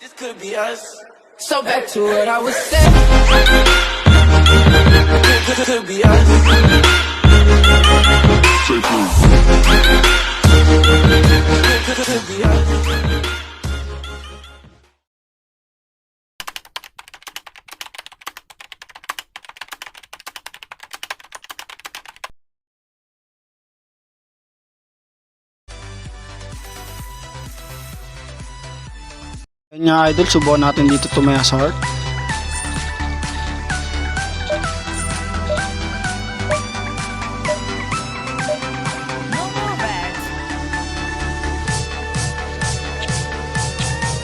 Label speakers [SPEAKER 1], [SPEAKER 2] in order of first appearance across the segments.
[SPEAKER 1] This could be us. So back to what I was saying. Could be us. Could be us.
[SPEAKER 2] Yan nga idol, subukan natin dito tumaya sa heart.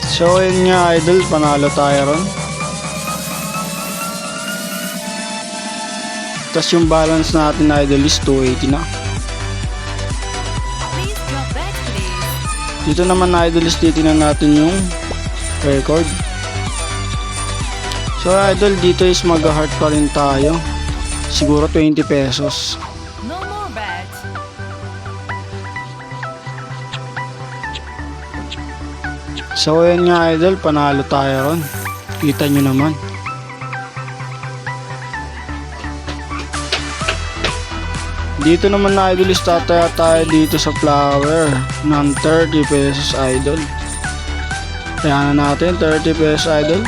[SPEAKER 2] So yun nga idol, panalo tayo ron. Tapos yung balance natin idol is 280 na. Dito naman idol is titignan natin yung record. So idol, dito is mag-heart pa rin tayo. Siguro 20 pesos.
[SPEAKER 3] No more bets.
[SPEAKER 2] So ayan nga idol, panalo tayo ron. Kita nyo naman. Dito naman na idol is tataya tayo dito sa flower ng 30 pesos idol. Kaya na natin 30 pesos idol.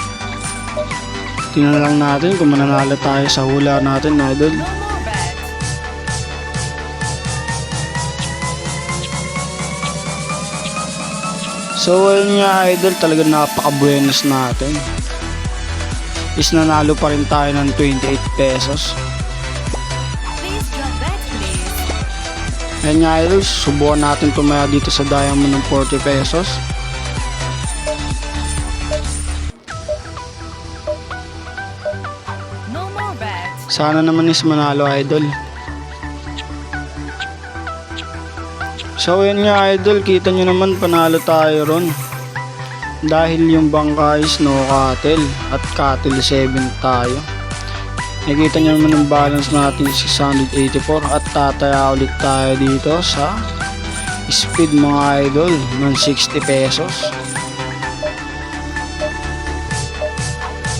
[SPEAKER 2] Tingnan lang natin kung mananalo tayo sa hula natin idol.
[SPEAKER 3] No more bets.
[SPEAKER 2] So ayun nga idol, talagang napaka-buenos natin. Is nanalo pa rin tayo ng 28 pesos.
[SPEAKER 3] Please drop bet, please.
[SPEAKER 2] Ayun nga idol, subukan natin tumaya dito sa diamond ng 40 pesos.
[SPEAKER 3] No more bets.
[SPEAKER 2] Sana naman is manalo idol. So yun nga idol, kita nyo naman panalo tayo ron. Dahil yung bangka is no cattle at cattle 7 tayo. Nakita nyo naman ang balance natin 684 at tataya ulit tayo dito sa speed mga idol ng 60 pesos.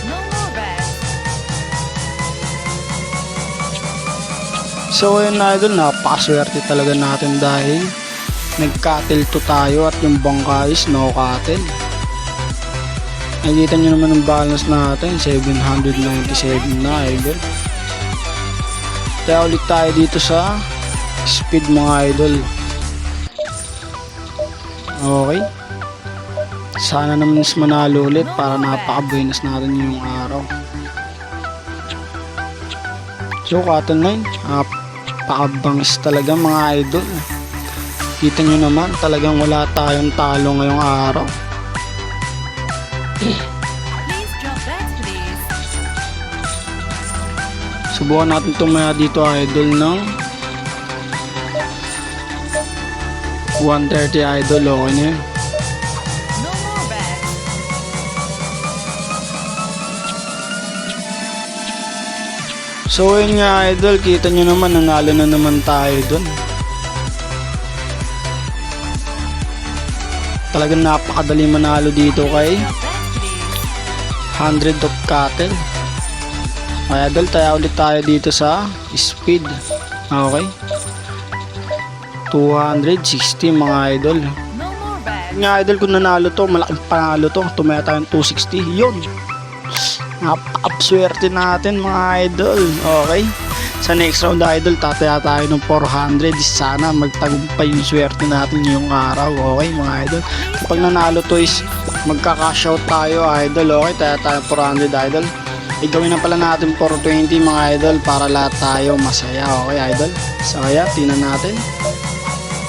[SPEAKER 3] No more bets.
[SPEAKER 2] So ayun idol, napakaswerte talaga natin dahil nag-cattle to tayo at yung bangka is no cattle. Nakikita nyo naman ang balance natin 797 na idol. Kaya ulit tayo dito sa speed mga idol. Okay, sana naman is manalo ulit para napaka-buenos natin yung araw. So cattle 9, napaka-bangis talaga mga idol. Kita nyo naman, talagang wala tayong talo ngayong araw.
[SPEAKER 3] Please drop bet, please.
[SPEAKER 2] Subukan natin tumaya dito idol ng 130 idol, okay na yun.
[SPEAKER 3] No more bets.
[SPEAKER 2] So yun nga idol, kita nyo naman, nanalo na naman tayo dun. Talagang napakadali manalo dito kay
[SPEAKER 3] Drop bet, please.
[SPEAKER 2] 100 of cattle. Kaya idol, tayo ulit tayo dito sa speed. Okay, 260 mga idol.
[SPEAKER 3] No more bets.
[SPEAKER 2] Nga idol, kung nanalo to, malaking panalo to. Tumaya tayong 260. Yun, napakapswerte natin mga idol. Okay, sa next round idol, tataya tayo ng 400. Sana magtagumpay yung swerte natin ngayong araw. Okay mga idol, kapag nanalo to is magka-cash out tayo idol. Okay, taya tayo 400 idol. Igawin na pala natin 420 mga idol para lahat tayo masaya. Okay idol, so kaya tingnan natin.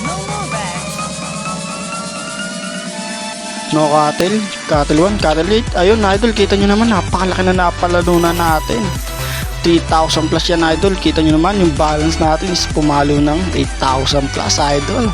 [SPEAKER 3] No more bets.
[SPEAKER 2] No cattle, cattle 1, cattle 8. Ayun idol, kita nyo naman, napakalaki na napalalunan natin. 3,000 plus yan idol. Kita nyo naman yung balance natin is pumalo ng 8,000 plus idol.